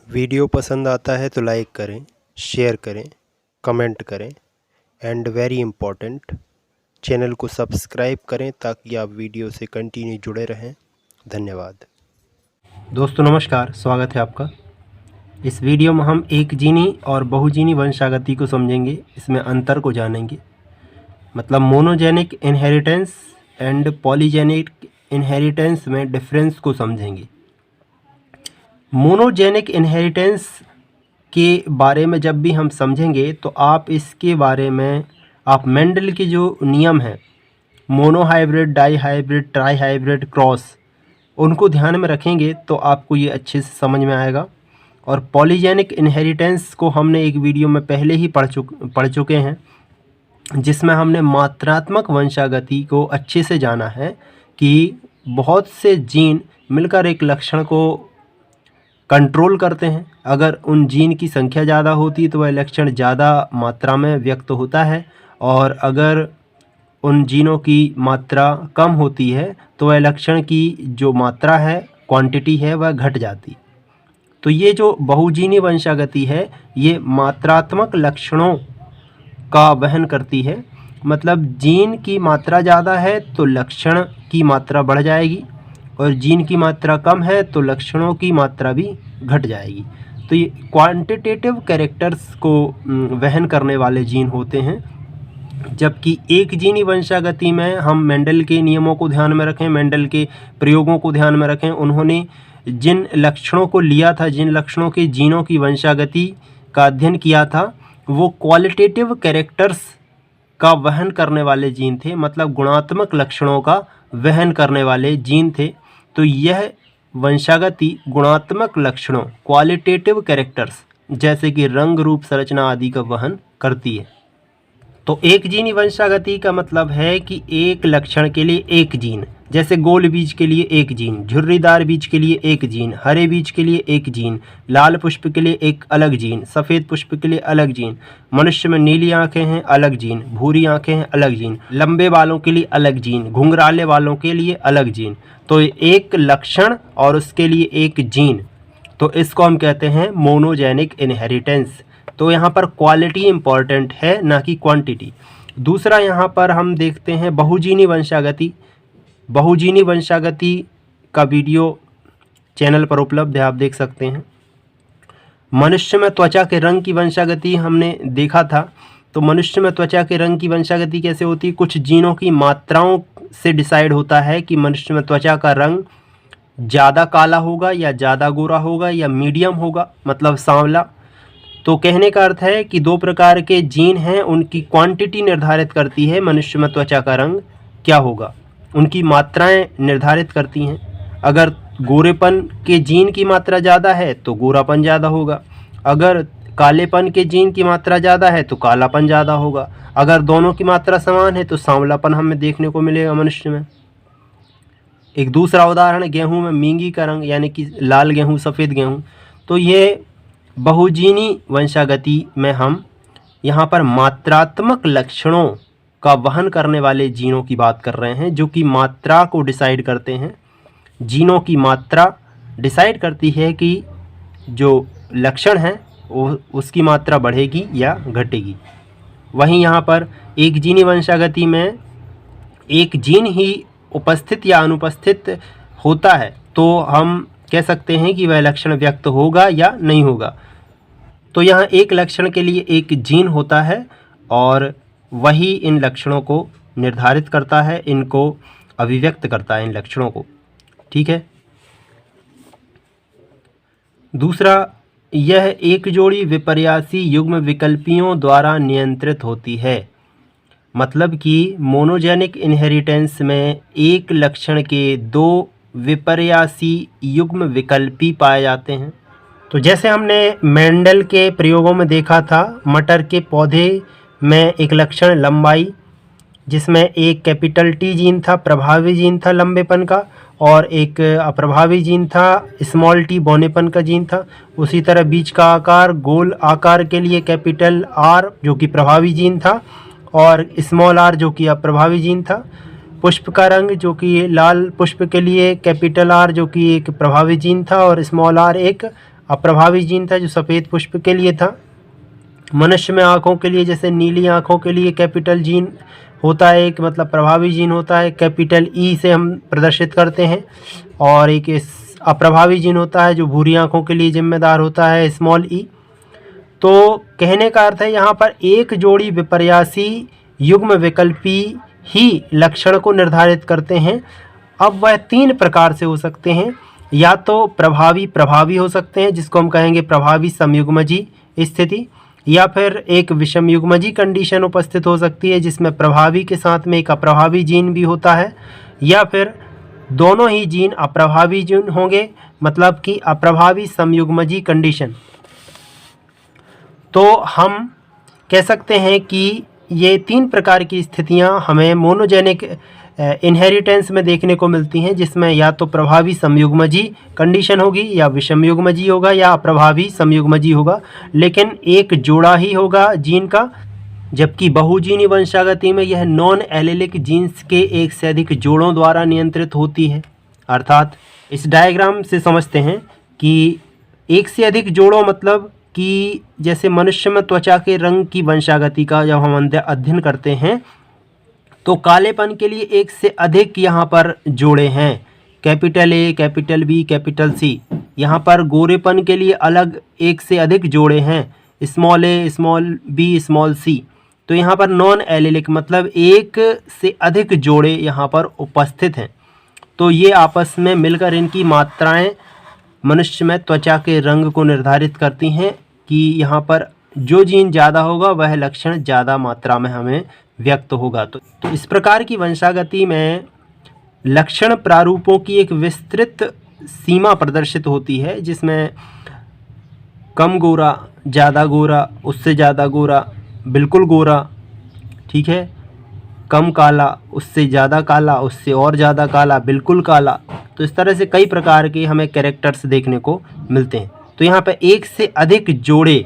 Video पसंद आता है तो लाइक करें, शेयर करें, कमेंट करें एंड वेरी इम्पोर्टेंट चैनल को सब्सक्राइब करें ताकि आप वीडियो से कंटिन्यू जुड़े रहें। धन्यवाद। दोस्तों नमस्कार, स्वागत है आपका। इस वीडियो में हम एक जीनी और बहुजीनी वंशागति को समझेंगे, इसमें अंतर को जानेंगे। मतलब monogenic inheritance and polygenic inheritance में डिफरेंस को समझेंगे। मोनोजेनिक इनहेरिटेंस के बारे में जब भी हम समझेंगे तो आप इसके बारे में मेंडल के जो नियम हैं, मोनोहाइब्रिड, डाईहाइब्रिड, ट्राईहाइब्रिड, क्रॉस, उनको ध्यान में रखेंगे तो आपको ये अच्छे से समझ में आएगा। और पॉलीजेनिक इनहेरिटेंस को हमने एक वीडियो में पहले ही पढ़ चुके हैं, जिसमें हमने मात्रात्मक वंशागति को अच्छे से जाना है कि बहुत से जीन मिलकर एक लक्षण को कंट्रोल करते हैं। अगर उन जीन की संख्या ज़्यादा होती है तो वह लक्षण ज़्यादा मात्रा में व्यक्त होता है, और अगर उन जीनों की मात्रा कम होती है तो वह लक्षण की जो मात्रा है, क्वांटिटी है, वह घट जाती। तो ये जो बहुजीनी वंशागति है ये मात्रात्मक लक्षणों का वहन करती है। मतलब जीन की मात्रा ज़्यादा है तो लक्षण की मात्रा बढ़ जाएगी, और जीन की मात्रा कम है तो लक्षणों की मात्रा भी घट जाएगी। तो ये क्वांटिटेटिव कैरेक्टर्स को वहन करने वाले जीन होते हैं। जबकि एक जीनी वंशागति में हम मेंडल के नियमों को ध्यान में रखें, मेंडल के प्रयोगों को ध्यान में रखें, उन्होंने जिन लक्षणों को लिया था, जिन लक्षणों के जीनों की वंशागति का अध्ययन किया था, वो क्वालिटेटिव कैरेक्टर्स का वहन करने वाले जीन थे। मतलब गुणात्मक लक्षणों का वहन करने वाले जीन थे। तो यह वंशागति गुणात्मक लक्षणों, क्वालिटेटिव कैरेक्टर्स, जैसे कि रंग, रूप, संरचना आदि का वहन करती है। तो एक जीनी वंशागति का मतलब है कि एक लक्षण के लिए एक जीन, जैसे गोल बीज के लिए एक जीन, झुर्रीदार बीज के लिए एक जीन, हरे बीज के लिए एक जीन, लाल पुष्प के लिए एक अलग जीन, सफ़ेद पुष्प के लिए अलग जीन, मनुष्य में नीली आंखें हैं अलग जीन, भूरी आंखें हैं अलग जीन, लंबे बालों के लिए अलग जीन, घुंघराले बालों के लिए अलग जीन। तो एक लक्षण और उसके लिए एक जीन, तो इसको हम कहते हैं मोनोजेनिक इनहेरिटेंस। तो यहाँ पर क्वालिटी इम्पॉर्टेंट है, ना कि क्वांटिटी। दूसरा यहाँ पर हम देखते हैं बहुजीनी वंशागति। बहुजीनी वंशागति का वीडियो चैनल पर उपलब्ध है, आप देख सकते हैं। मनुष्य में त्वचा के रंग की वंशागति हमने देखा था। तो मनुष्य में त्वचा के रंग की वंशागति कैसे होती है? कुछ जीनों की मात्राओं से डिसाइड होता है कि मनुष्य में त्वचा का रंग ज़्यादा काला होगा या ज़्यादा गोरा होगा या मीडियम होगा, मतलब सांवला। तो कहने का अर्थ है कि दो प्रकार के जीन हैं, उनकी क्वांटिटी निर्धारित करती है मनुष्य में त्वचा का रंग क्या होगा, उनकी मात्राएं निर्धारित करती हैं। अगर गोरेपन के जीन की मात्रा ज़्यादा है तो गोरापन ज़्यादा होगा, अगर कालेपन के जीन की मात्रा ज़्यादा है तो कालापन ज़्यादा होगा, अगर दोनों की मात्रा समान है तो सांवलापन हमें देखने को मिलेगा मनुष्य में। एक दूसरा उदाहरण, गेहूँ में मींगी का रंग, यानी कि लाल गेहूँ, सफ़ेद गेहूँ। तो ये बहुजीनी वंशागति में हम यहाँ पर मात्रात्मक लक्षणों का वहन करने वाले जीनों की बात कर रहे हैं, जो कि मात्रा को डिसाइड करते हैं। जीनों की मात्रा डिसाइड करती है कि जो लक्षण है उसकी मात्रा बढ़ेगी या घटेगी। वहीं यहाँ पर एक जीनी वंशागति में एक जीन ही उपस्थित या अनुपस्थित होता है, तो हम कह सकते हैं कि वह लक्षण व्यक्त होगा या नहीं होगा। तो यहाँ एक लक्षण के लिए एक जीन होता है और वही इन लक्षणों को निर्धारित करता है, इनको अभिव्यक्त करता है, इन लक्षणों को। ठीक है। दूसरा, यह एक जोड़ी विपर्यासी युग्म विकल्पियों द्वारा नियंत्रित होती है। मतलब कि मोनोजेनिक इनहेरिटेंस में एक लक्षण के दो विपर्यासी युग्म विकल्पी पाए जाते हैं। तो जैसे हमने मेंडल के प्रयोगों में देखा था, मटर के पौधे में एक लक्षण लंबाई, जिसमें एक कैपिटल टी जीन था, प्रभावी जीन था लंबेपन का, और एक अप्रभावी जीन था, स्मॉल टी बौनेपन का जीन था। उसी तरह बीज का आकार, गोल आकार के लिए कैपिटल आर जो कि प्रभावी जीन था, और स्मॉल आर जो कि अप्रभावी जीन था। पुष्प का रंग जो कि लाल पुष्प के लिए कैपिटल आर जो कि एक प्रभावी जीन था, और स्मॉल आर एक अप्रभावी जीन था जो सफ़ेद पुष्प के लिए था। मनुष्य में आँखों के लिए, जैसे नीली आँखों के लिए कैपिटल जीन होता है एक, मतलब प्रभावी जीन होता है, कैपिटल ई से हम प्रदर्शित करते हैं। और एक अप्रभावी जीन होता है जो भूरी आँखों के लिए जिम्मेदार होता है, स्मॉल ई। तो कहने का अर्थ है यहाँ पर एक जोड़ी विपर्यासी युग्म विकल्पी ही लक्षण को निर्धारित करते हैं। अब वह 3 प्रकार से हो सकते हैं, या तो प्रभावी हो सकते हैं जिसको हम कहेंगे प्रभावी समयुग्मजी स्थिति, या फिर एक विषम युग्मजी कंडीशन उपस्थित हो सकती है जिसमें प्रभावी के साथ में एक अप्रभावी जीन भी होता है, या फिर दोनों ही जीन अप्रभावी जीन होंगे, मतलब कि अप्रभावी समयुग्मजी कंडीशन। तो हम कह सकते हैं कि ये 3 प्रकार की स्थितियां हमें मोनोजेनिक इनहेरिटेंस में देखने को मिलती हैं, जिसमें या तो प्रभावी समयुग्मजी कंडीशन होगी, या विषम युग्मजी होगा, या अप्रभावी समयुग्मजी होगा, लेकिन एक जोड़ा ही होगा जीन का। जबकि बहुजीनी वंशागति में यह नॉन एलेलिक जीन्स के एक से अधिक जोड़ों द्वारा नियंत्रित होती है। अर्थात इस डायग्राम से समझते हैं कि एक से अधिक जोड़ों मतलब कि जैसे मनुष्य में त्वचा के रंग की वंशागति का जब हम अध्ययन करते हैं तो कालेपन के लिए एक से अधिक यहाँ पर जोड़े हैं, capital A, capital B, capital C. यहाँ पर गोरेपन के लिए अलग एक से अधिक जोड़े हैं, स्मॉल ए, स्मॉल बी, स्मॉल सी। तो यहाँ पर नॉन एलिलिक मतलब एक से अधिक जोड़े यहाँ पर उपस्थित हैं। तो ये आपस में मिलकर इनकी मात्राएं मनुष्य में त्वचा के रंग को निर्धारित करती हैं कि यहाँ पर जो जीन ज़्यादा होगा वह लक्षण ज़्यादा मात्रा में हमें व्यक्त होगा। तो इस प्रकार की वंशागति में लक्षण प्रारूपों की एक विस्तृत सीमा प्रदर्शित होती है, जिसमें कम गोरा, ज़्यादा गोरा, उससे ज़्यादा गोरा, बिल्कुल गोरा, ठीक है, कम काला, उससे ज़्यादा काला, उससे और ज़्यादा काला, बिल्कुल काला। तो इस तरह से कई प्रकार के हमें कैरेक्टर्स देखने को मिलते हैं। तो यहाँ पर एक से अधिक जोड़े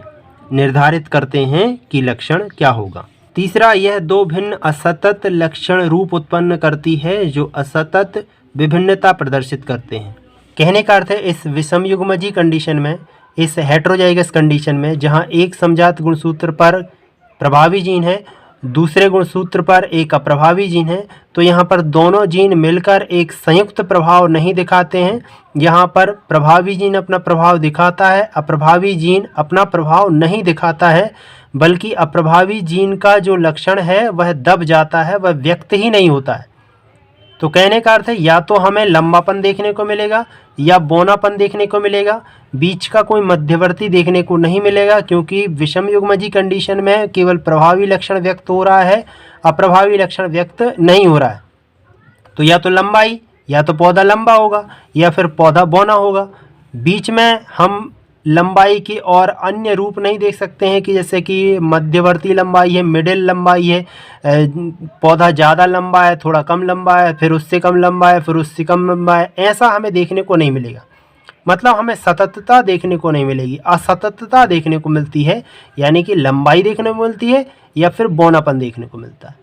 निर्धारित करते हैं कि लक्षण क्या होगा। तीसरा, यह 2 भिन्न असतत लक्षण रूप उत्पन्न करती है जो असतत विभिन्नता प्रदर्शित करते हैं। कहने का अर्थ है इस विषम युग्मजी कंडीशन में, इस हेटेरोजाइगस कंडीशन में, जहाँ एक समजात गुणसूत्र पर प्रभावी जीन है, दूसरे गुणसूत्र पर एक अप्रभावी जीन है, तो यहाँ पर दोनों जीन मिलकर एक संयुक्त प्रभाव नहीं दिखाते हैं। यहाँ पर प्रभावी जीन अपना प्रभाव दिखाता है, अप्रभावी जीन अपना प्रभाव नहीं दिखाता है, बल्कि अप्रभावी जीन का जो लक्षण है वह दब जाता है, वह व्यक्त ही नहीं होता है। तो कहने का अर्थ है या तो हमें लंबापन देखने को मिलेगा या बौनापन देखने को मिलेगा, बीच का कोई मध्यवर्ती देखने को नहीं मिलेगा, क्योंकि विषम युग्मजी कंडीशन में केवल प्रभावी लक्षण व्यक्त हो रहा है, अप्रभावी लक्षण व्यक्त नहीं हो रहा है। तो या तो लंबाई, या तो पौधा लंबा होगा या फिर पौधा बौना होगा। बीच में हम लंबाई की और अन्य रूप नहीं देख सकते हैं कि जैसे कि मध्यवर्ती लंबाई है, मिडिल लंबाई है, पौधा ज़्यादा लंबा है, थोड़ा कम लंबा है, फिर उससे कम लंबा है, फिर उससे कम लंबा है, ऐसा हमें देखने को नहीं मिलेगा। मतलब हमें सततता देखने को नहीं मिलेगी, असततता देखने को मिलती है, यानी कि लंबाई देखने को मिलती है या फिर बौनापन देखने को मिलता है।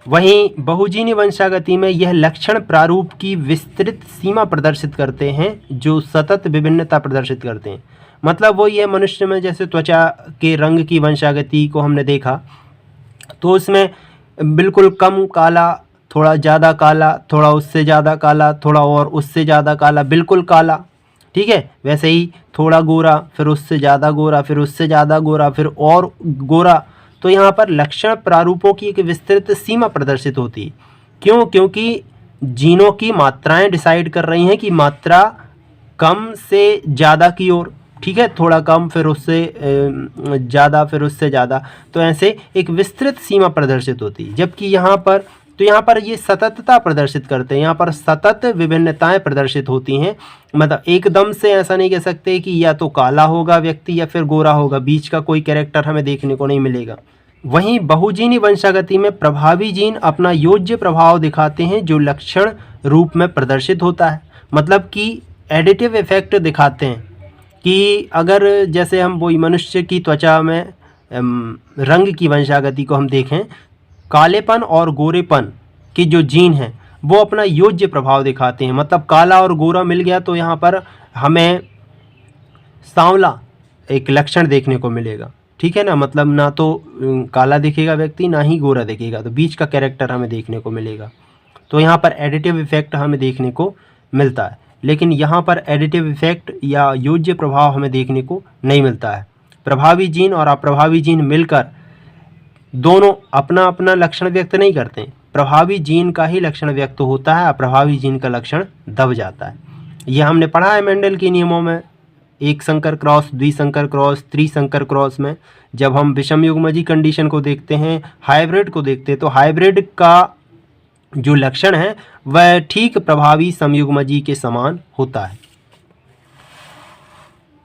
वहीं बहुजीनी वंशागति में यह लक्षण प्रारूप की विस्तृत सीमा प्रदर्शित करते हैं जो सतत विभिन्नता प्रदर्शित करते हैं। मतलब वो ये मनुष्य में जैसे त्वचा के रंग की वंशागति को हमने देखा तो उसमें बिल्कुल कम काला, थोड़ा ज़्यादा काला, थोड़ा उससे ज़्यादा काला, थोड़ा और उससे ज़्यादा काला, बिल्कुल काला, ठीक है। वैसे ही थोड़ा गोरा, फिर उससे ज़्यादा गोरा, फिर उससे ज़्यादा गोरा, फिर और गोरा। तो यहाँ पर लक्षण प्रारूपों की एक विस्तृत सीमा प्रदर्शित होती है। क्यों? क्योंकि जीनों की मात्राएं डिसाइड कर रही हैं कि मात्रा कम से ज़्यादा की ओर, ठीक है, थोड़ा कम, फिर उससे ज़्यादा, फिर उससे ज़्यादा, तो ऐसे एक विस्तृत सीमा प्रदर्शित होती है। जबकि यहाँ पर ये सततता प्रदर्शित करते हैं, यहाँ पर सतत विभिन्नताएं प्रदर्शित होती हैं। मतलब एकदम से ऐसा नहीं कह सकते कि या तो काला होगा व्यक्ति या फिर गोरा होगा, बीच का कोई कैरेक्टर हमें देखने को नहीं मिलेगा। वहीं बहुजीनी वंशागति में प्रभावी जीन अपना योज्य प्रभाव दिखाते हैं जो लक्षण रूप में प्रदर्शित होता है। मतलब कि एडिटिव इफेक्ट दिखाते हैं कि अगर जैसे हम वही मनुष्य की त्वचा में रंग की वंशागति को हम देखें, कालेपन और गोरेपन की जो जीन हैं वो अपना योज्य प्रभाव दिखाते हैं। मतलब काला और गोरा मिल गया तो यहाँ पर हमें सांवला एक लक्षण देखने को मिलेगा, ठीक है ना। मतलब ना तो काला दिखेगा व्यक्ति, ना ही गोरा दिखेगा, तो बीच का कैरेक्टर हमें देखने को मिलेगा। तो यहाँ पर एडिटिव इफेक्ट हमें देखने को मिलता है, लेकिन यहाँ पर एडिटिव इफेक्ट या योज्य प्रभाव हमें देखने को नहीं मिलता है। प्रभावी जीन और अप्रभावी जीन मिलकर दोनों अपना अपना लक्षण व्यक्त नहीं करते हैं। प्रभावी जीन का ही लक्षण व्यक्त होता है, अप्रभावी जीन का लक्षण दब जाता है। यह हमने पढ़ा है मेंडल के नियमों में, एक संकर क्रॉस, द्विसंकर क्रॉस, त्रिसंकर क्रॉस में जब हम विषम युग्मजी कंडीशन को देखते हैं, हाइब्रिड को देखते हैं, तो हाइब्रिड का जो लक्षण है वह ठीक प्रभावी समयुग्मजी के समान होता है।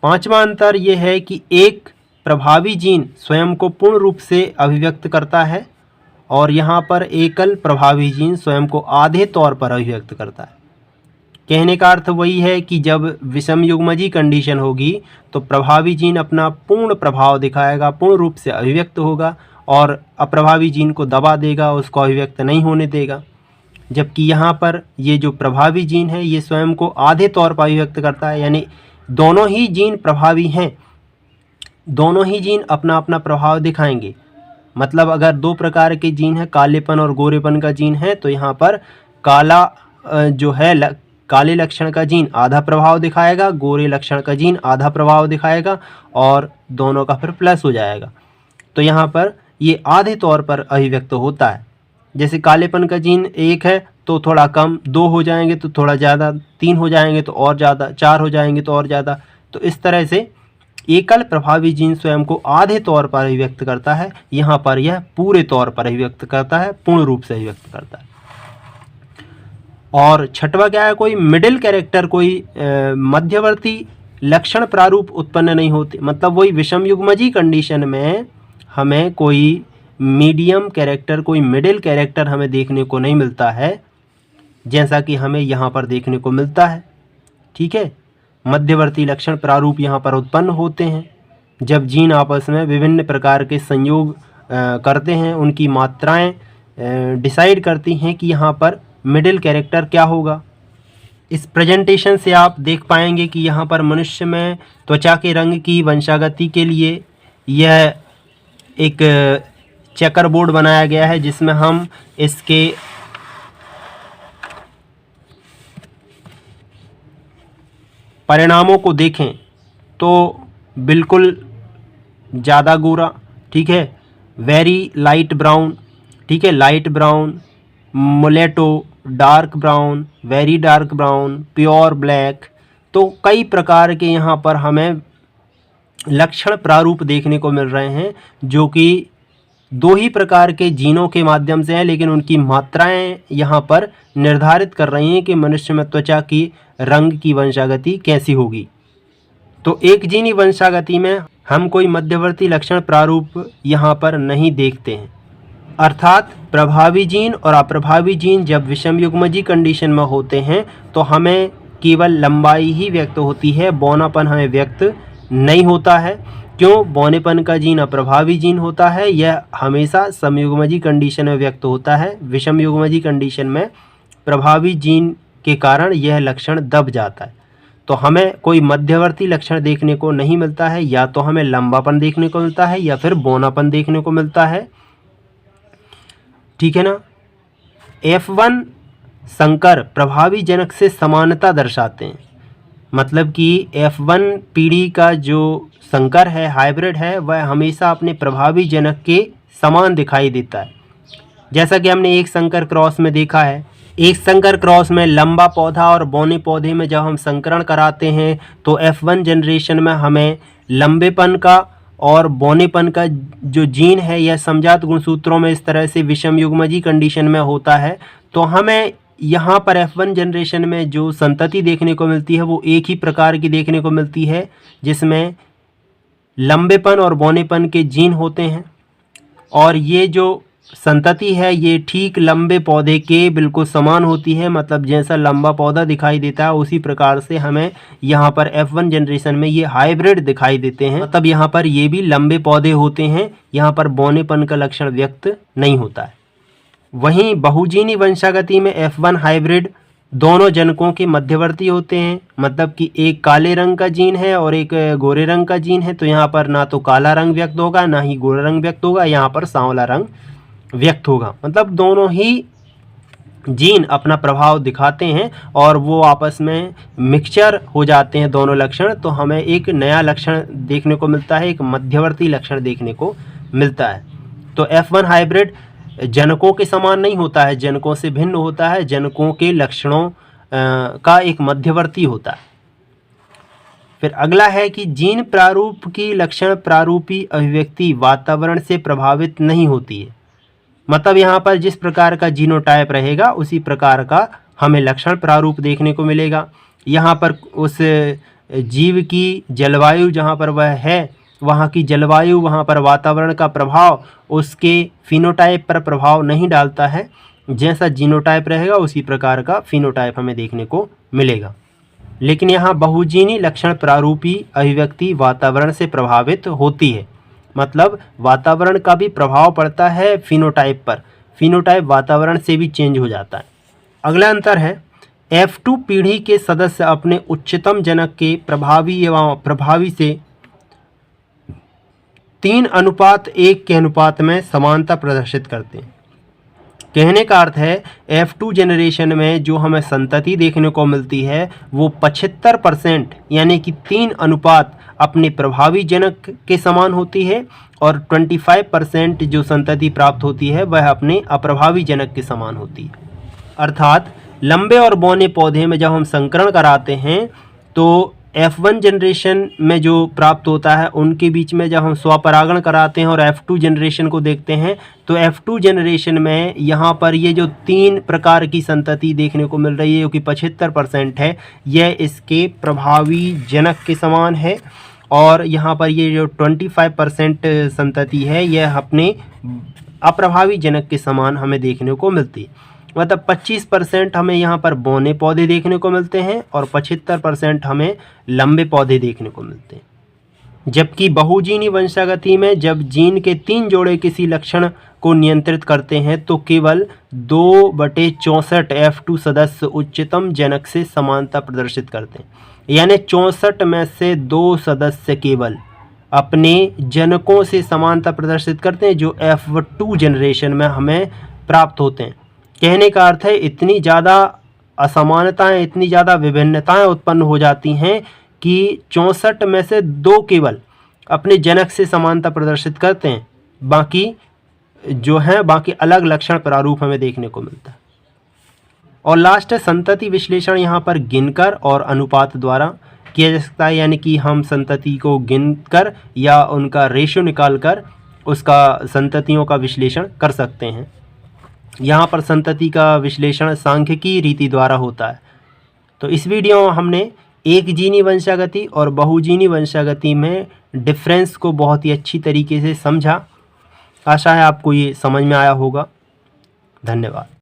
पांचवा अंतर यह है कि एक प्रभावी जीन स्वयं को पूर्ण रूप से अभिव्यक्त करता है और यहाँ पर एकल प्रभावी जीन स्वयं को आधे तौर पर अभिव्यक्त करता है। कहने का अर्थ वही है कि जब विषम युग्मजी कंडीशन होगी तो प्रभावी जीन अपना पूर्ण प्रभाव दिखाएगा, पूर्ण रूप से अभिव्यक्त होगा, और अप्रभावी जीन को दबा देगा, उसको अभिव्यक्त नहीं होने देगा। जबकि यहाँ पर ये जो प्रभावी जीन है ये स्वयं को आधे तौर पर अभिव्यक्त करता है, यानी दोनों ही जीन प्रभावी हैं, दोनों ही जीन अपना अपना प्रभाव दिखाएंगे। मतलब अगर दो प्रकार के जीन है, कालेपन और गोरेपन का जीन है, तो यहाँ पर काला जो है काले लक्षण का जीन आधा प्रभाव दिखाएगा, गोरे लक्षण का जीन आधा प्रभाव दिखाएगा, और दोनों का फिर प्लस हो जाएगा। तो यहाँ पर ये आधे तौर पर अभिव्यक्त होता है। जैसे कालेपन का जीन 1 है तो थोड़ा कम, 2 हो जाएंगे तो थोड़ा ज़्यादा, 3 हो जाएंगे तो और ज़्यादा, 4 हो जाएंगे तो और ज़्यादा। तो इस तरह से एकल प्रभावी जीन स्वयं को आधे तौर पर अभिव्यक्त करता है, यहाँ पर यह पूरे तौर पर अभिव्यक्त करता है, पूर्ण रूप से अभिव्यक्त करता है। और छठवा क्या है, कोई मिडिल कैरेक्टर, कोई मध्यवर्ती लक्षण प्रारूप उत्पन्न नहीं होते। मतलब वही विषम युग्मजी कंडीशन में हमें कोई मीडियम कैरेक्टर, कोई मिडिल कैरेक्टर हमें देखने को नहीं मिलता है, जैसा कि हमें यहाँ पर देखने को मिलता है, ठीक है। मध्यवर्ती लक्षण प्रारूप यहाँ पर उत्पन्न होते हैं जब जीन आपस में विभिन्न प्रकार के संयोग करते हैं, उनकी मात्राएं डिसाइड करती हैं कि यहाँ पर मिडिल कैरेक्टर क्या होगा। इस प्रेजेंटेशन से आप देख पाएंगे कि यहाँ पर मनुष्य में त्वचा के रंग की वंशागति के लिए यह एक चेकर बोर्ड बनाया गया है, जिसमें हम इसके परिणामों को देखें तो बिल्कुल ज़्यादा गोरा, ठीक है, वेरी लाइट ब्राउन, ठीक है, light brown, mulatto, dark brown, very dark brown, pure black. तो कई प्रकार के यहाँ पर हमें लक्षण प्रारूप देखने को मिल रहे हैं, जो कि दो ही प्रकार के जीनों के माध्यम से हैं, लेकिन उनकी मात्राएं यहाँ पर निर्धारित कर रही हैं कि मनुष्य में त्वचा की रंग की वंशागति कैसी होगी। तो एक जीनी वंशागति में हम कोई मध्यवर्ती लक्षण प्रारूप यहाँ पर नहीं देखते हैं। अर्थात प्रभावी जीन और अप्रभावी जीन जब विषम युग्मजी कंडीशन में होते हैं तो हमें केवल लंबाई ही व्यक्त होती है, बौनापन हमें व्यक्त नहीं होता है। क्यों? बौनेपन का जीन अप्रभावी जीन होता है, यह हमेशा समयुग्मजी कंडीशन में व्यक्त होता है। विषम युग्मजी कंडीशन में प्रभावी जीन के कारण यह लक्षण दब जाता है। तो हमें कोई मध्यवर्ती लक्षण देखने को नहीं मिलता है, या तो हमें लंबापन देखने को मिलता है या फिर बौनापन देखने को मिलता है, ठीक है ना। F1 संकर प्रभावी जनक से समानता दर्शाते हैं। मतलब कि F1 पीढ़ी का जो संकर है, हाइब्रिड है, वह हमेशा अपने प्रभावी जनक के समान दिखाई देता है। जैसा कि हमने एक संकर क्रॉस में देखा है, एक संकर क्रॉस में लंबा पौधा और बौने पौधे में जब हम संकरण कराते हैं तो F1 जनरेशन में हमें लंबेपन का और बौनेपन का जो जीन है यह समजात गुणसूत्रों में इस तरह से विषम युग्मजी कंडीशन में होता है। तो हमें यहाँ पर F1 जनरेशन में जो संतति देखने को मिलती है वो एक ही प्रकार की देखने को मिलती है, जिसमें लंबेपन और बौनेपन के जीन होते हैं, और ये जो संतति है ये ठीक लंबे पौधे के बिल्कुल समान होती है। मतलब जैसा लंबा पौधा दिखाई देता है उसी प्रकार से हमें यहाँ पर F1 जनरेशन में ये हाइब्रिड दिखाई देते हैं। मतलब यहाँ पर ये भी लंबे पौधे होते हैं, यहाँ पर बौनेपन का लक्षण व्यक्त नहीं होता है। वहीं बहुजीनी वंशागति में F1 हाइब्रिड दोनों जनकों के मध्यवर्ती होते हैं, मतलब कि एक काले रंग का जीन है और एक गोरे रंग का जीन है, तो यहाँ पर ना तो काला रंग व्यक्त होगा ना ही गोरा रंग व्यक्त होगा, यहाँ पर सांवला रंग व्यक्त होगा। मतलब दोनों ही जीन अपना प्रभाव दिखाते हैं और वो आपस में मिक्सचर हो जाते हैं दोनों लक्षण, तो हमें एक नया लक्षण देखने को मिलता है, एक मध्यवर्ती लक्षण देखने को मिलता है। तो F1 हाइब्रिड जनकों के समान नहीं होता है, जनकों से भिन्न होता है, जनकों के लक्षणों का एक मध्यवर्ती होता है। फिर अगला है कि जीन प्रारूप की लक्षण प्रारूपी अभिव्यक्ति वातावरण से प्रभावित नहीं होती है। मतलब यहाँ पर जिस प्रकार का जीनोटाइप रहेगा उसी प्रकार का हमें लक्षण प्रारूप देखने को मिलेगा। यहाँ पर उस जीव की जलवायु जहाँ पर वह है, वहाँ की जलवायु, वहाँ पर वातावरण का प्रभाव उसके फिनोटाइप पर प्रभाव नहीं डालता है। जैसा जीनोटाइप रहेगा उसी प्रकार का फिनोटाइप हमें देखने को मिलेगा। लेकिन यहाँ बहुजीनी लक्षण प्रारूपी अभिव्यक्ति वातावरण से प्रभावित होती है, मतलब वातावरण का भी प्रभाव पड़ता है फिनोटाइप पर, फिनोटाइप वातावरण से भी चेंज हो जाता है। अगला अंतर है F2 पीढ़ी के सदस्य अपने उच्चतम जनक के प्रभावी एवं प्रभावी से 3:1 के अनुपात में समानता प्रदर्शित करते हैं। कहने का अर्थ है F2 जनरेशन में जो हमें संतति देखने को मिलती है वो 75% यानी कि 3 अनुपात अपने प्रभावी जनक के समान होती है और 25% जो संतति प्राप्त होती है वह अपने अप्रभावी जनक के समान होती है। अर्थात लंबे और बौने पौधे में जब हम संकरण कराते हैं तो F1 जनरेशन में जो प्राप्त होता है उनके बीच में जब हम स्वपरागण कराते हैं और F2 जनरेशन को देखते हैं तो F2 जनरेशन में यहाँ पर ये जो 3 प्रकार की संतति देखने को मिल रही है जो कि 75% है, यह इसके प्रभावी जनक के समान है और यहाँ पर ये जो 25% संतति है यह अपने अप्रभावी जनक के समान हमें देखने को मिलती है। मतलब 25% हमें यहाँ पर बौने पौधे देखने को मिलते हैं और 75% हमें लंबे पौधे देखने को मिलते हैं। जबकि बहुजीनी वंशागति में जब जीन के 3 जोड़े किसी लक्षण को नियंत्रित करते हैं तो केवल 2/64 F2 सदस्य उच्चतम जनक से समानता प्रदर्शित करते हैं, यानी 64 में से 2 सदस्य केवल अपने जनकों से समानता प्रदर्शित करते हैं जो F2 जनरेशन में हमें प्राप्त होते हैं। कहने का अर्थ है इतनी ज़्यादा असमानताएं, इतनी ज़्यादा विभिन्नताएं उत्पन्न हो जाती हैं कि 64 में से 2 केवल अपने जनक से समानता प्रदर्शित करते हैं, बाकी जो हैं बाकी अलग लक्षण प्रारूप हमें देखने को मिलता है। और लास्ट है संतति विश्लेषण। यहाँ पर गिनकर और अनुपात द्वारा किया जा सकता है, यानी कि हम संतति को गिनकर या उनका रेशियो निकाल कर उसका संततियों का विश्लेषण कर सकते हैं। यहाँ पर संतति का विश्लेषण सांख्यिकी रीति द्वारा होता है। तो इस वीडियो में हमने एक जीनी वंशागति और बहुजीनी वंशागति में डिफरेंस को बहुत ही अच्छी तरीके से समझा। आशा है आपको ये समझ में आया होगा। धन्यवाद।